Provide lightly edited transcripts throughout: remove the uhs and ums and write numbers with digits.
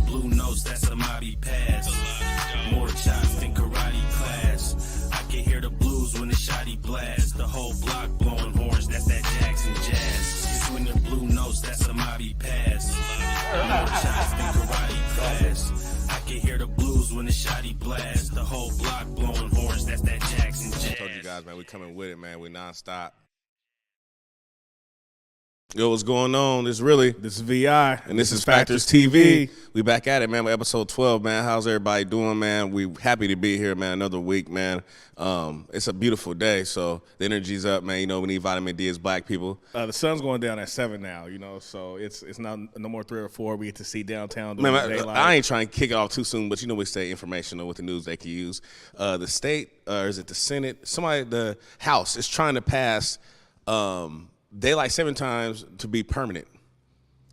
blue notes, that's a mobby pass. More chops than karate class. I can hear the blues when the shotty blast. The whole block blowing horns, that's that Jackson jazz. Swinging blue notes, that's a mobby pass. More chops than karate class. I can hear the blues when the shotty blast. The whole block blowing horns, that's that Jackson jazz. I told you guys, man, we coming with it, man. We nonstop. Yo, what's going on? This is VI. And this is Factorz TV. We back at it, man, with episode 12, man. How's everybody doing, man? We happy to be here, man. Another week, man. It's a beautiful day, so the energy's up, man. You know, we need vitamin D as black people. The sun's going down at 7 now, you know, so it's not no more 3 or 4. We get to see downtown. Man, I ain't trying to kick it off too soon, but you know we stay informational with the news they can use. The state, or is it the Senate? The House is trying to pass daylight 7 times to be permanent.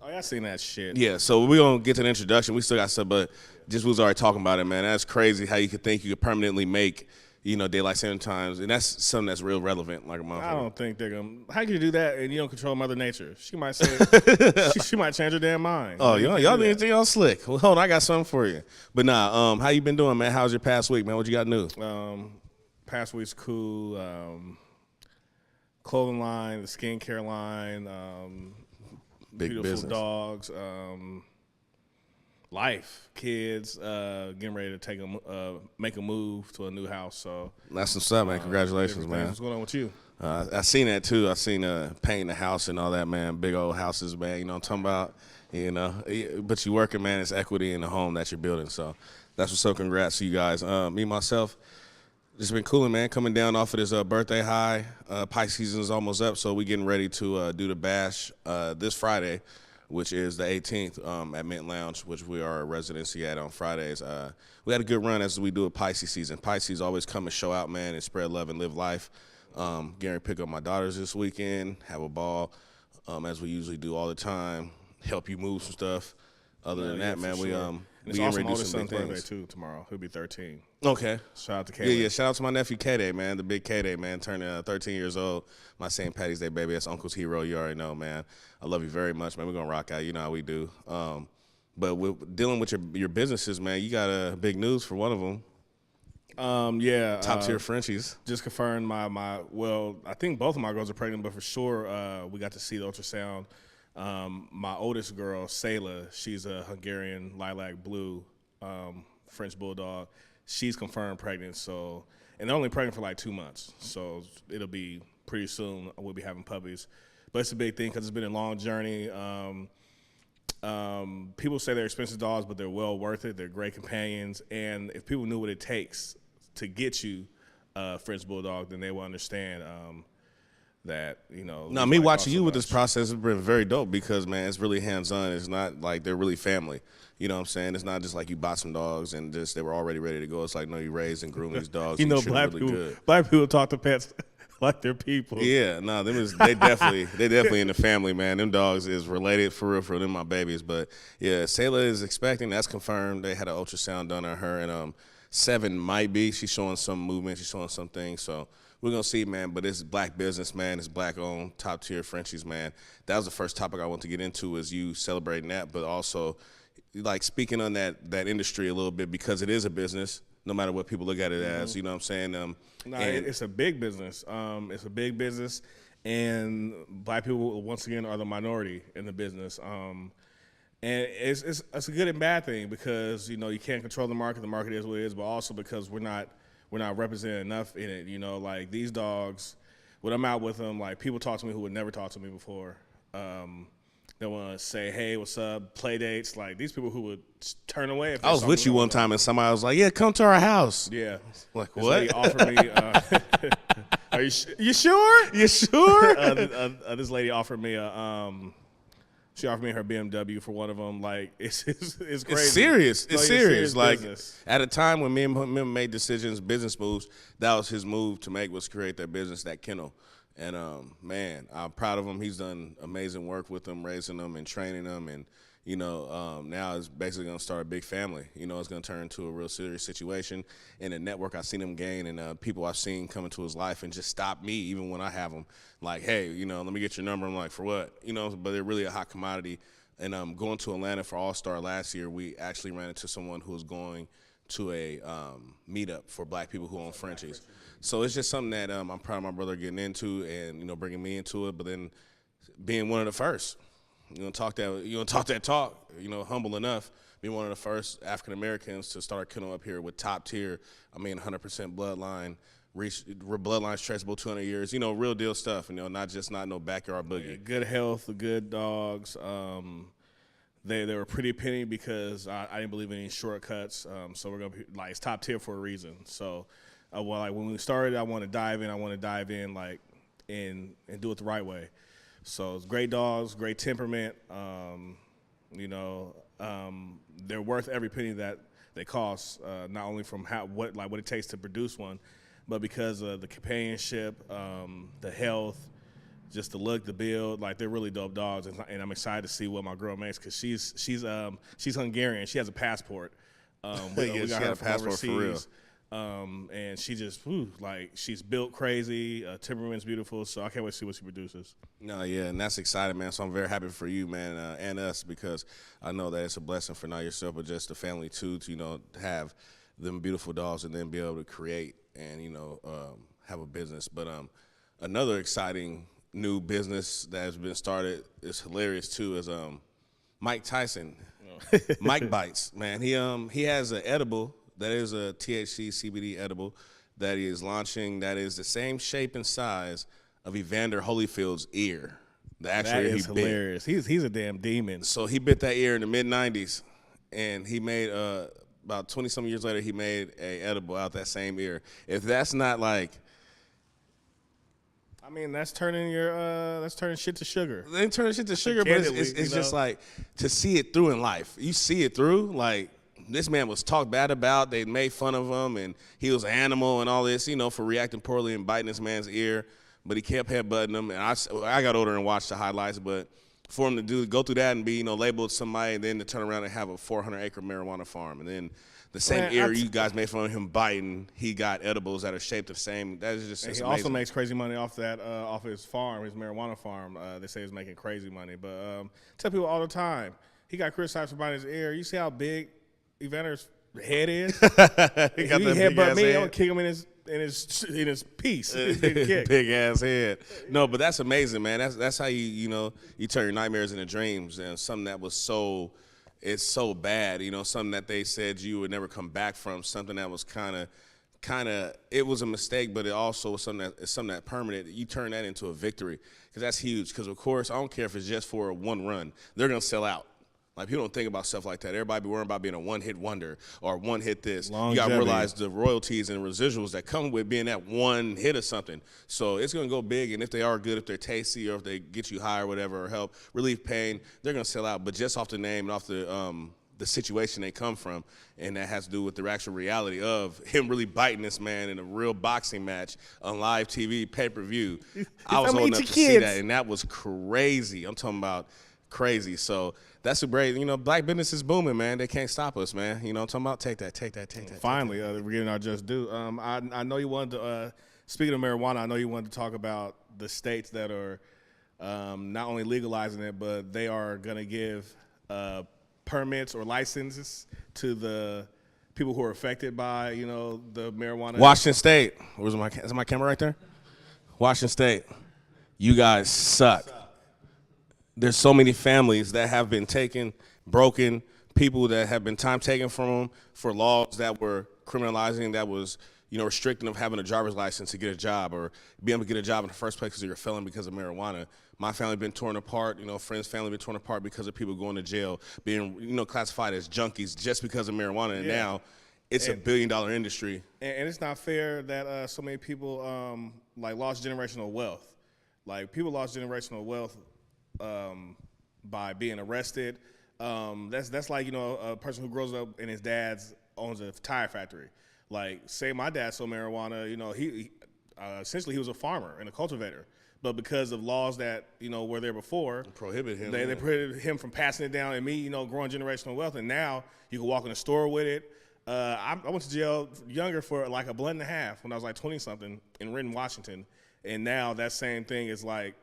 Oh, yeah, I seen that shit. Yeah, so we're going to get to the introduction. We still got stuff, but just was already talking about it, man. That's crazy how you could think you could permanently make, you know, daylight 7 times, and that's something that's real relevant, like a motherfucker. I don't think they're going to. How can you do that and you don't control Mother Nature? She might say, she might change her damn mind. Oh, y'all think y'all slick. Well, hold on, I got something for you. But nah, how you been doing, man? How's your past week, man? What you got new? Past week's cool. Clothing line, the skincare line, Big beautiful business. dogs, life, kids, getting ready to make a move to a new house. So That's what's up, man. Congratulations, man. What's going on with you? I seen that too. I seen painting the house and all that, man. Big old houses, man. You know what I'm talking about? You know, but you working, man. It's equity in the home that you're building. So that's what's up. Congrats to you guys. Me myself. Just been cooling, man. Coming down off of this birthday high. Pike season is almost up, so we getting ready to do the bash this Friday, which is the 18th at Mint Lounge, which we are a residency at on Fridays. We had a good run as we do a Pisces season. Pisces always come and show out, man, and spread love and live life. Getting ready to pick up my daughters this weekend, have a ball, as we usually do all the time. Help you move some stuff. Other than that, man, sure. we It's getting also ready my to do oldest some big son's birthday things. too tomorrow. He'll be 13. Okay. Shout out to Caleb. Yeah. Shout out to my nephew K-Day, man. The big K-Day, man. Turning 13 years old. My St. Patty's Day, baby. That's Uncle's hero. You already know, man. I love you very much, man. We're going to rock out. You know how we do. But with dealing with your businesses, man, you got big news for one of them. Yeah. Top tier Frenchies. Just confirmed well, I think both of my girls are pregnant, but for sure we got to see the ultrasound. My oldest girl, Salah, she's a Hungarian lilac blue French bulldog. She's confirmed pregnant, and they're only pregnant for like 2 months, so it'll be pretty soon we'll be having puppies. But it's a big thing because it's been a long journey. People say they're expensive dogs, but they're well worth it. They're great companions, and if people knew what it takes to get you a French bulldog, then they will understand that, you know. No, me watching you with this process has been very dope because, man, it's really hands-on. It's not like they're really family. You know what I'm saying? It's not just like you bought some dogs and just they were already ready to go. It's like, no, you raised and groomed these dogs. You know, treat them really good. black people talk to pets like they're people. Yeah, no, they definitely in the family, man. Them dogs is related for real, for them, my babies. But yeah, Salah is expecting. That's confirmed. They had an ultrasound done on her, and 7 might be. She's showing some movement. She's showing some things. So we're gonna see, man. But it's black business, man. It's black owned, top tier Frenchies, man. That was the first topic I want to get into, is you celebrating that, but also like speaking on that industry a little bit, because it is a business. No matter what people look at it as, you know what I'm saying? It's a big business. It's a big business, and black people, once again, are the minority in the business. And it's a good and bad thing because, you know, you can't control the market. The market is what it is, but also because we're not represented enough in it. You know, like these dogs, when I'm out with them, like people talk to me who would never talk to me before. They want to say, hey, what's up, play dates. Like, these people who would turn away. If I was with you one time and somebody was like, yeah, come to our house. Yeah. Like, this what? lady offered me, are you sure? You sure? This lady offered me she offered me her BMW for one of them. Like, it's crazy. It's serious. It's serious. Like, business. at a time when me and him made decisions, business moves, that was his move to make, was create that business, that kennel. And, man, I'm proud of him. He's done amazing work with them, raising them and training them. And, you know, now it's basically going to start a big family. You know, it's going to turn into a real serious situation. And the network I've seen him gain, and people I've seen come into his life and just stop me even when I have them. Like, hey, you know, let me get your number. I'm like, for what? You know, but they're really a hot commodity. And going to Atlanta for All-Star last year, we actually ran into someone who was going to a meetup for black people who own Frenchies. So it's just something that I'm proud of my brother getting into and, you know, bringing me into it, but then being one of the first. Talk that talk, you know, humble enough, being one of the first African-Americans to start kennel up here with top tier, 100% bloodline, bloodline traceable 200 years, you know, real deal stuff, you know, not no backyard boogie. Yeah, good health, good dogs. They were pretty penny because I didn't believe in any shortcuts. So we're gonna be like, it's top tier for a reason. So, when we started, I want to dive in like and do it the right way. So it's great dogs, great temperament. They're worth every penny that they cost. Not only from what it takes to produce one, but because of the companionship, the health, just the look, the build. Like, they're really dope dogs, and I'm excited to see what my girl makes because she's Hungarian. She has a passport. We got her a passport for real. And she just, she's built crazy. Temperament's beautiful, so I can't wait to see what she produces. No, yeah, and that's exciting, man. So I'm very happy for you, man, and us, because I know that it's a blessing for not yourself, but just the family too, to, you know, have them beautiful dogs and then be able to create and, you know, have a business. But another exciting new business that has been started is hilarious too. Is Mike Tyson, Mike Bites, man. He has an edible. That is a THC CBD edible that he is launching that is the same shape and size of Evander Holyfield's ear. That is hilarious. He's a damn demon. So he bit that ear in the mid-'90s, and he made about 20-some years later, he made a edible out that same ear. If that's not like, that's turning shit to sugar. They turn shit to sugar, but it's just like to see it through in life. You see it through, like, this man was talked bad about. They made fun of him, and he was an animal and all this, you know, for reacting poorly and biting this man's ear. But he kept headbutting him, and I got older and watched the highlights. But for him to go through that and be, you know, labeled somebody, and then to turn around and have a 400-acre marijuana farm, and then the same ear you guys made fun of him biting, he got edibles that are shaped the same. That is just he amazing. Also makes crazy money off that off his farm, his marijuana farm. They say he's making crazy money. But tell people all the time, he got criticized for biting his ear. You see how big Evander's head is? he headbutt me, I'll kick him in his piece. Big ass head. No, but that's amazing, man. That's how you turn your nightmares into dreams, and something that was so bad, you know, something that they said you would never come back from, something that was kind of it was a mistake, but it also was something that permanent. You turn that into a victory, because that's huge. Because of course, I don't care if it's just for one run, they're gonna sell out. Like, people don't think about stuff like that. Everybody be worrying about being a one-hit wonder or one-hit this. Longevity. You got to realize the royalties and residuals that come with being that one hit or something. So it's going to go big, and if they are good, if they're tasty, or if they get you high or whatever, or help relieve pain, they're going to sell out. But just off the name and off the situation they come from, and that has to do with the actual reality of him really biting this man in a real boxing match on live TV, pay-per-view. I was old enough to see that, and that was crazy. I'm talking about crazy. So that's a great, you know, black business is booming, man. They can't stop us, man. You know what I'm talking about? Take that. Finally, we're getting our just due. I know you wanted to, speaking of marijuana, I know you wanted to talk about the states that are not only legalizing it, but they are going to give permits or licenses to the people who are affected by, you know, the marijuana. Washington State. Is my camera right there? Washington State. You guys suck. There's so many families that have been taken, broken, people that have been time taken from them for laws that were criminalizing, that was, you know, restricting of having a driver's license to get a job or be able to get a job in the first place because you're a felon because of marijuana. My family been torn apart, you know, friends' family been torn apart because of people going to jail, being, you know, classified as junkies just because of marijuana. And now it's a billion-dollar industry. And it's not fair that so many people, lost generational wealth. Like, people lost generational wealth by being arrested. That's like, you know, a person who grows up and his dad owns a tire factory. Like, say my dad sold marijuana, you know, he essentially he was a farmer and a cultivator. But because of laws that, you know, were there before, prohibit him. They prohibited him from passing it down, and me, you know, growing generational wealth. And now you can walk in the store with it. I went to jail younger for like a blunt and a half when I was like 20-something in Renton, Washington. And now that same thing is like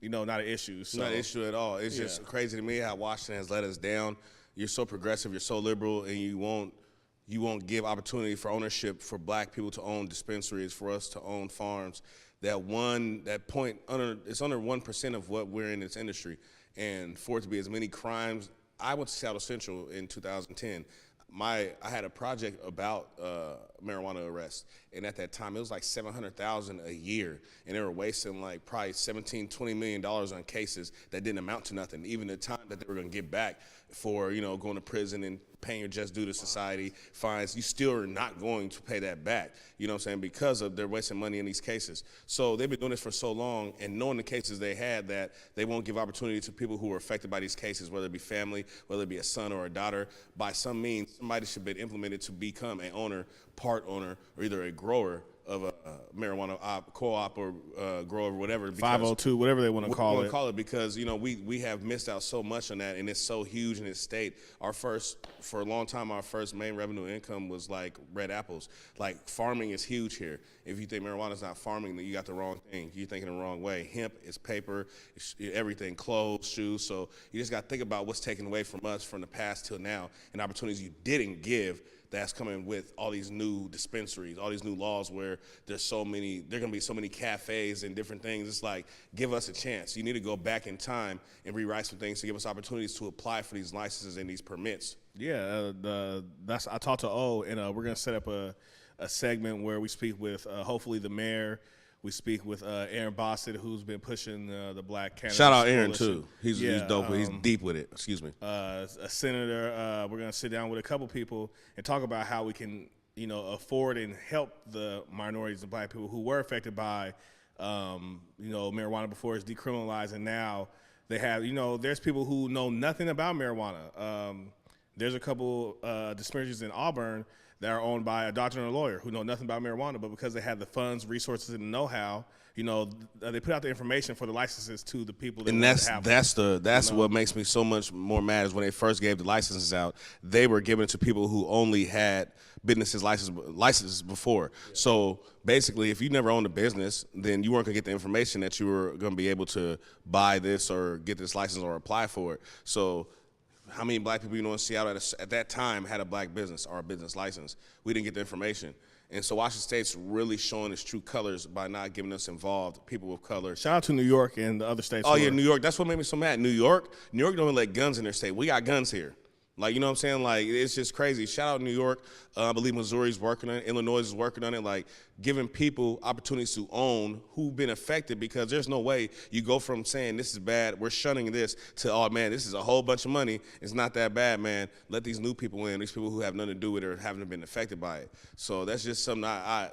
not an issue. So. Not an issue at all. It's just crazy to me how Washington has let us down. You're so progressive, you're so liberal, and you won't give opportunity for ownership for black people to own dispensaries, for us to own farms. It's under 1% of what we're in this industry. And for it to be as many crimes, I went to Seattle Central in 2010. I had a project about marijuana arrests, and at that time it was like $700,000 a year, and they were wasting like probably $17-20 million on cases that didn't amount to nothing. Even the time that they were going to get back for going to prison and paying your just due to society fines, you still are not going to pay that back. You know what I'm saying? Because of they're wasting money in these cases. So they've been doing this for so long, and knowing the cases they had, that they won't give opportunity to people who are affected by these cases, whether it be family, whether it be a son or a daughter. By some means, somebody should be implemented to become an owner, part owner, or either a grower of a marijuana co-op or grower, whatever. 502, whatever they want to call it. Because we have missed out so much on that, and it's so huge in this state. For a long time, our first main revenue income was like red apples. Like farming is huge here. If you think marijuana is not farming, then you got the wrong thing. You're thinking the wrong way. Hemp is paper, it's everything, clothes, shoes. So you just got to think about what's taken away from us from the past till now, and opportunities you didn't give. That's coming with all these new dispensaries, all these new laws where there are going to be so many cafes and different things. It's like, give us a chance. You need to go back in time and rewrite some things to give us opportunities to apply for these licenses and these permits. Yeah, I talked to O, and we're going to set up a segment where we speak with hopefully the mayor. We speak with Aaron Bossett, who's been pushing the Black Cannabis Shout out Aaron, Coalition. too. He's dope. He's deep with it. Excuse me. A senator. We're going to sit down with a couple people and talk about how we can, afford and help the minorities and black people who were affected by, marijuana before it's decriminalized. And now they have, there's people who know nothing about marijuana. There's a couple dispensaries in Auburn that are owned by a doctor and a lawyer who know nothing about marijuana, but because they have the funds, resources, and know-how, they put out the information for the licenses to the people that have them. That's what makes me so much more mad is when they first gave the licenses out, they were giving it to people who only had businesses licenses before. Yeah. So basically, if you never owned a business, then you weren't gonna get the information that you were gonna be able to buy this or get this license or apply for it. So how many black people in Seattle at that time had a black business or a business license? We didn't get the information. And so Washington State's really showing its true colors by not giving us involved, people of color. Shout out to New York and the other states. Oh, yeah, New York. That's what made me so mad. New York don't let guns in their state. We got guns here. Like, you know what I'm saying? Like, it's just crazy. Shout out New York. I believe Missouri's working on it. Illinois is working on it. Like, giving people opportunities to own who've been affected, because there's no way you go from saying this is bad, we're shunning this, to, oh, man, this is a whole bunch of money. It's not that bad, man. Let these new people in, these people who have nothing to do with it or haven't been affected by it. So that's just something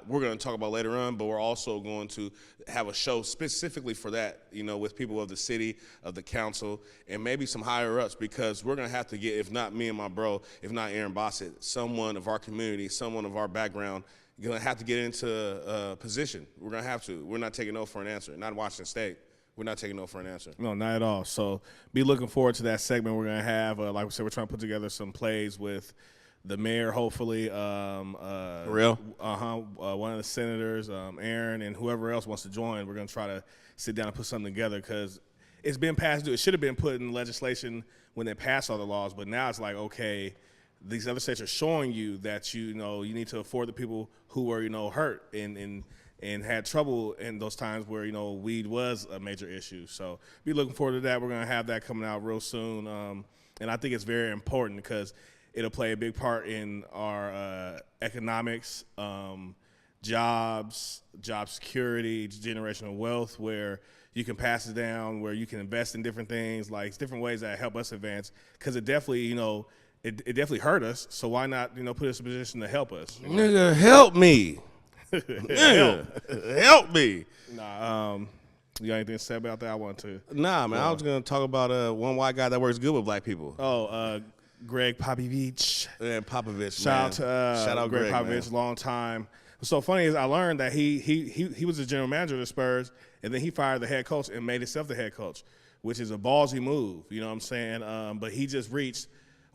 we're going to talk about later on, but we're also going to have a show specifically for that, with people of the city, of the council, and maybe some higher-ups, because we're going to have to get, if not me and my bro, if not Aaron Bossett, someone of our community, someone of our background, you're going to have to get into a position. We're going to have to. We're not taking no for an answer. Not Washington State. We're not taking no for an answer. No, not at all. So be looking forward to that segment we're going to have. Like we said, we're trying to put together some plays with the mayor, hopefully. Real? One of the senators, Aaron, and whoever else wants to join. We're going to try to sit down and put something together, because it's been passed. It should have been put in legislation when they passed all the laws, but now it's like, okay, these other states are showing you that you need to afford the people who were hurt and had trouble in those times where weed was a major issue. So be looking forward to that. We're gonna have that coming out real soon, and I think it's very important because it'll play a big part in our economics, jobs, job security, generational wealth, where you can pass it down, where you can invest in different things, like different ways that help us advance. Because it definitely, it definitely hurt us. So why not, put us in a position to help us? Nigga, help me. Nigga, help me. Nah, you got anything to say about that? I want to. Nah, man, I was gonna talk about one white guy that works good with black people. Oh, Greg Popovich. Yeah, Popovich. Shout out Greg Popovich, long time. What's so funny is I learned that he was the general manager of the Spurs, and then he fired the head coach and made himself the head coach, which is a ballsy move. You know what I'm saying? But he just reached.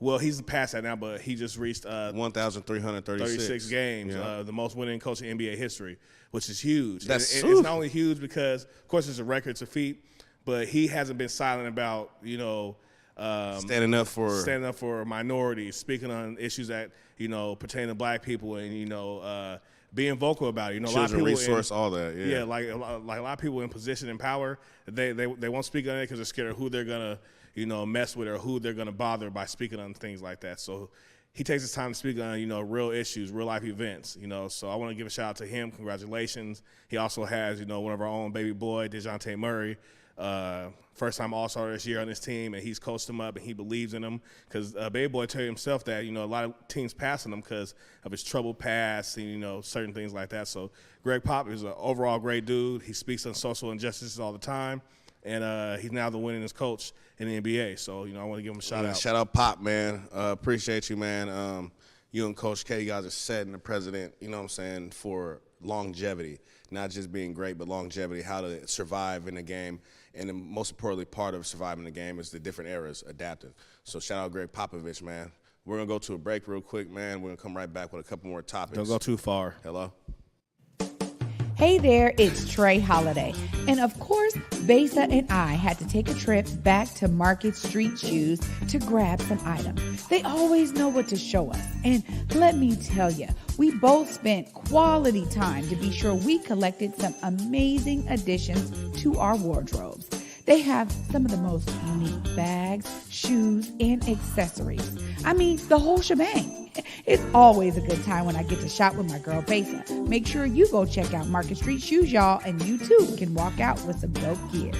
Well, he's past that now, but he just reached 1,336 games, yeah. The most winning coach in NBA history, which is huge. It's not only huge because, of course, it's a record to feat, but he hasn't been silent about, standing up for minorities, speaking on issues that, pertain to black people, and, being vocal about it. A lot of people resource, all that. Yeah, like a lot of people in position and power, they won't speak on it because they're scared of who they're gonna, mess with or who they're gonna bother by speaking on things like that. So he takes his time to speak on, real issues, real life events, So I want to give a shout out to him. Congratulations. He also has, one of our own baby boy, DeJounte Murray, first-time All-Star this year on this team, and he's coached him up, and he believes in him because baby boy told himself that, a lot of teams passing him because of his troubled past and, certain things like that. So Greg Pop is an overall great dude. He speaks on social injustices all the time, and he's now the winningest coach in the NBA. So, I want to give him a shout-out. Shout out Pop, man. Appreciate you, man. You and Coach K, you guys are setting the precedent, for longevity, not just being great, but longevity, how to survive in the game. And the most importantly, part of surviving the game is the different eras, adapting. So shout out Greg Popovich, man. We're going to go to a break real quick, man. We're going to come right back with a couple more topics. Don't go too far. Hello? Hey there, it's Trey Holiday. And of course, Besa and I had to take a trip back to Market Street Shoes to grab some items. They always know what to show us. And let me tell you, we both spent quality time to be sure we collected some amazing additions to our wardrobes. They have some of the most unique bags, shoes, and accessories. I mean, the whole shebang. It's always a good time when I get to shop with my girl Besa. Make sure you go check out Market Street Shoes, y'all, and you too can walk out with some dope gear.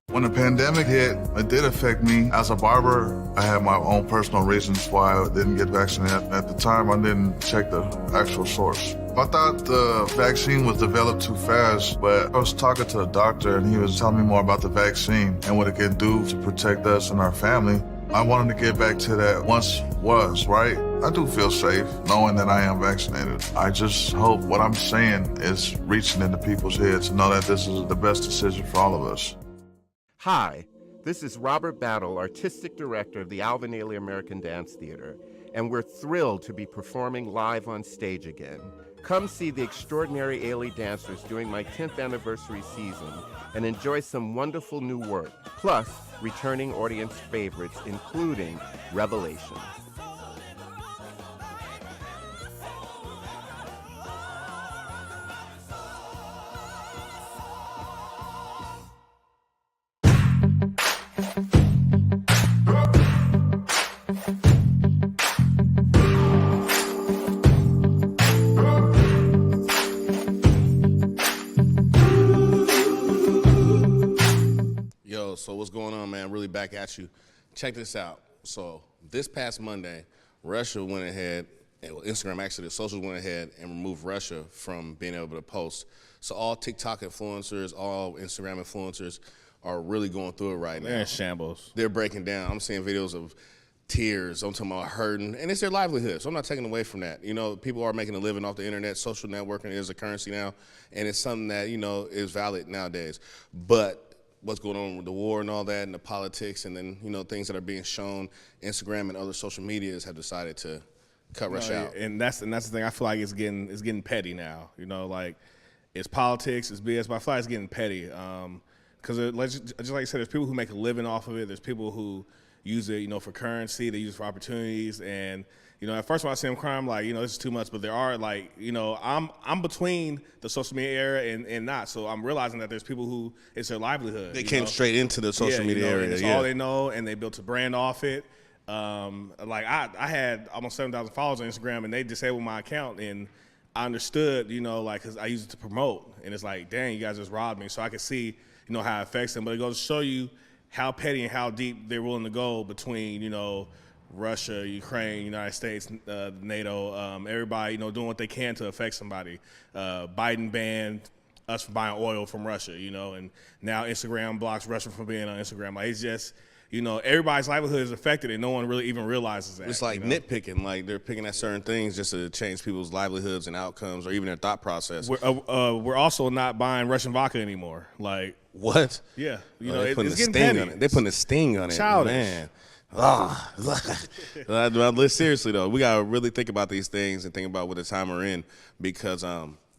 When the pandemic hit, it did affect me. As a barber, I had my own personal reasons why I didn't get vaccinated. At the time, I didn't check the actual source. I thought the vaccine was developed too fast, but I was talking to the doctor and he was telling me more about the vaccine and what it can do to protect us and our family. I wanted to get back to that once was, right? I do feel safe knowing that I am vaccinated. I just hope what I'm saying is reaching into people's heads to know that this is the best decision for all of us. Hi, this is Robert Battle, Artistic Director of the Alvin Ailey American Dance Theater, and we're thrilled to be performing live on stage again. Come see the extraordinary Ailey dancers during my 10th anniversary season and enjoy some wonderful new work, plus returning audience favorites, including Revelation. So what's going on, man? Really back at you. Check this out. So this past Monday, Russia went ahead, Instagram actually, the socials went ahead and removed Russia from being able to post. So all TikTok influencers, all Instagram influencers are really going through it right now. They're in shambles. They're breaking down. I'm seeing videos of tears. I'm talking about hurting, and it's their livelihood. So I'm not taking away from that. People are making a living off the internet. Social networking is a currency now, and it's something that, is valid nowadays. But what's going on with the war and all that and the politics and then, things that are being shown, Instagram and other social medias have decided to cut Russia out. And that's the thing. I feel like it's getting petty now. It's politics, it's BS, but I feel like it's getting petty. Because just like I said, there's people who make a living off of it. There's people who use it, for currency. They use it for opportunities. And, at first when I see them crying, I'm like, this is too much. But there are I'm between the social media era and not. So I'm realizing that there's people who it's their livelihood. They came straight into the social media area. It's all they know, and they built a brand off it. I had almost 7,000 followers on Instagram, and they disabled my account, and I understood, because I used it to promote. And it's like, dang, you guys just robbed me. So I could see, how it affects them. But it goes to show you how petty and how deep they're willing to go between, Russia, Ukraine, United States, NATO, everybody, doing what they can to affect somebody. Biden banned us from buying oil from Russia, and now Instagram blocks Russia from being on Instagram. Like, it's just, everybody's livelihood is affected, and no one really even realizes that. It's like nitpicking, like they're picking at certain things just to change people's livelihoods and outcomes or even their thought process. We're also not buying Russian vodka anymore. Like, what? Yeah, they're putting it's a getting sting petty. on it. They're putting a sting on it, Childish. man. Seriously though, we gotta really think about these things and think about what the time we're in, because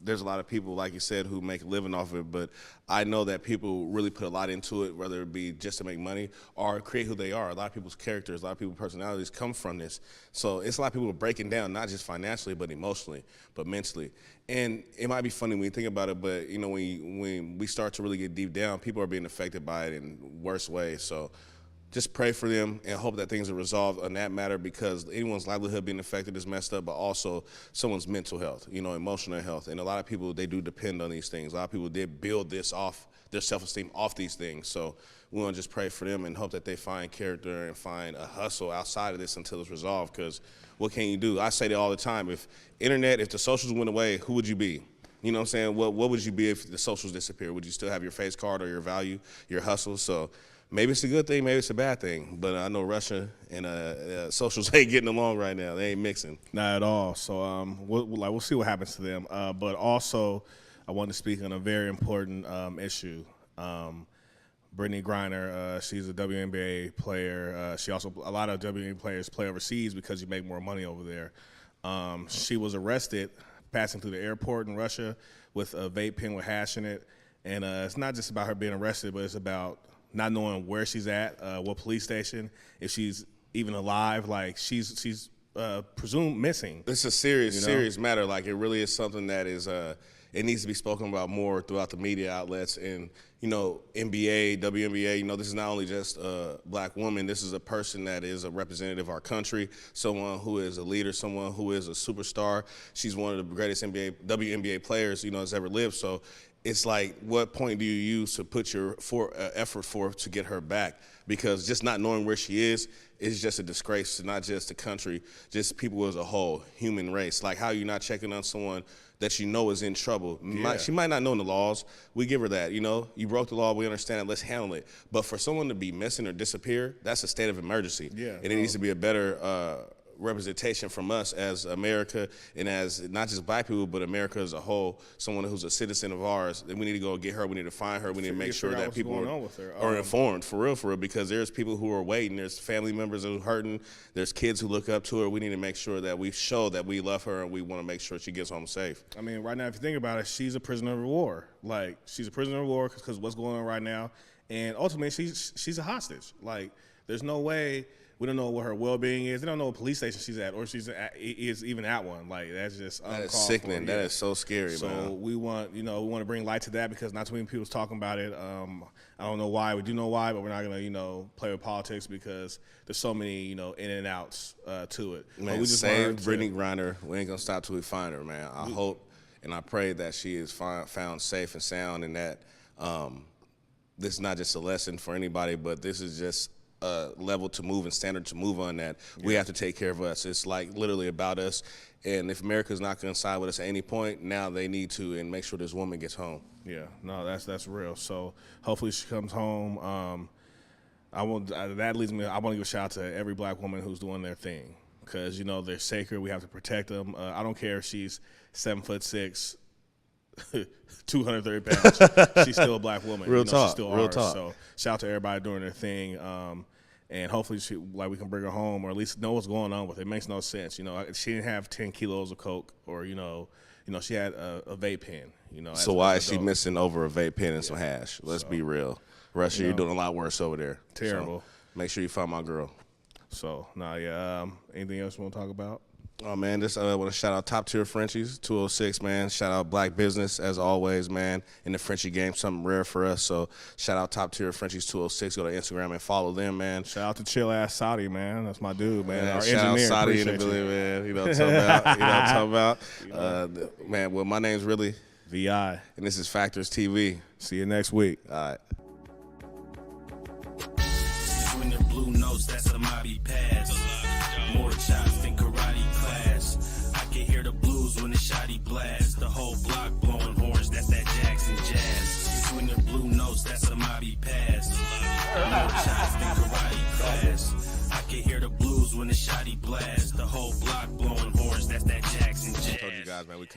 there's a lot of people, like you said, who make a living off of it, but I know that people really put a lot into it, whether it be just to make money or create who they are. A lot of people's characters, a lot of people's personalities come from this. So it's a lot of people breaking down, not just financially, but emotionally, but mentally. And it might be funny when you think about it, but you know, when we start to really get deep down, people are being affected by it in worse ways. So just pray for them and hope that things are resolved on that matter, because anyone's livelihood being affected is messed up, but also someone's mental health, you know, emotional health. And a lot of people, they do depend on these things. A lot of people did build this off, their self-esteem off these things. So we want to just pray for them and hope that they find character and find a hustle outside of this until it's resolved, because what can you do? I say that all the time. If the socials went away, who would you be? You know what I'm saying? What would you be if the socials disappeared? Would you still have your face card or your value, your hustle? So maybe it's a good thing, maybe it's a bad thing, but I know Russia and socials ain't getting along right now. They ain't mixing. Not at all. So we'll see what happens to them. But also, I want to speak on a very important issue. Brittney Griner, she's a WNBA player. A lot of WNBA players play overseas because you make more money over there. She was arrested passing through the airport in Russia with a vape pen with hash in it. And it's not just about her being arrested, but it's about not knowing where she's at, what police station, if she's even alive. Like, she's presumed missing. It's a serious matter. Like, it really is something that is, it needs to be spoken about more throughout the media outlets. And, you know, NBA, WNBA, you know, this is not only just a black woman. This is a person that is a representative of our country, someone who is a leader, someone who is a superstar. She's one of the greatest WNBA players, you know, has ever lived. So it's like, what point do you use to put your effort forth to get her back? Because just not knowing where she is just a disgrace to not just the country, just people as a whole, human race. Like, how are you not checking on someone that you know is in trouble? Yeah. She might not know the laws. We give her that, you know. You broke the law, we understand it, let's handle it. But for someone to be missing or disappear, that's a state of emergency. Yeah, and it needs to be a better representation from us as America, and as not just black people, but America as a whole, someone who's a citizen of ours. Then we need to go get her, we need to find her, we need to make sure that people are informed, for real, because there's people who are waiting, there's family members who are hurting, there's kids who look up to her. We need to make sure that we show that we love her and we want to make sure she gets home safe. I mean, right now, if you think about it, she's a prisoner of war. Like, she's a prisoner of war because what's going on right now, and ultimately, she's a hostage. Like, there's no way. We don't know what her well-being is. They don't know what police station she's at, or is even at one. Like, that's just uncalled for. That is sickening. That is so scary, so man. So we want to bring light to that, because not too many people's talking about it. I don't know why. We do know why, but we're not gonna play with politics, because there's so many in and outs to it. Man, we just save Brittney Griner. We ain't gonna stop till we find her, man. I hope and I pray that she is found safe and sound, and that this is not just a lesson for anybody, but this is just level to move and standard to move on, that we have to take care of us. It's like literally about us. And if America's not going to side with us at any point, now they need to, and make sure this woman gets home. Yeah, no, that's real. So hopefully she comes home. That leads me. I want to give a shout out to every black woman who's doing their thing, because they're sacred. We have to protect them. I don't care if she's 7'6", 230 pounds. She's still a black woman. Real talk. She's still Real ours. talk. So shout out to everybody doing their thing. And hopefully we can bring her home, or at least know what's going on with it. It makes no sense. She didn't have 10 kilos of coke, or she had a vape pen. So why is she missing over a vape pen and some hash? Let's be real. Russia, you're doing a lot worse over there. Terrible. So make sure you find my girl. So anything else you want to talk about? Oh, man, just want to shout out Top Tier Frenchies, 206, man. Shout out Black Business, as always, man. In the Frenchie game, something rare for us. So shout out Top Tier Frenchies, 206. Go to Instagram and follow them, man. Shout out to Chill Ass Saudi, man. That's my dude, man. Our shout engineer. Out Saudi in the building, man. You know what I'm talking about? Man, well, my name's really VI. And this is Factorz TV. See you next week. All right. When the blue notes, that's a Mobby pass. More chops than karate class. I can hear the blues when the shotty blast. The whole block blowing horns, that's that Jackson jazz. When the blue notes, that's a Mobby pass. More chops than karate class. I can hear the blues when the shotty blast. The whole block blowing horns, that's that Jackson jazz. I told you guys, man, we come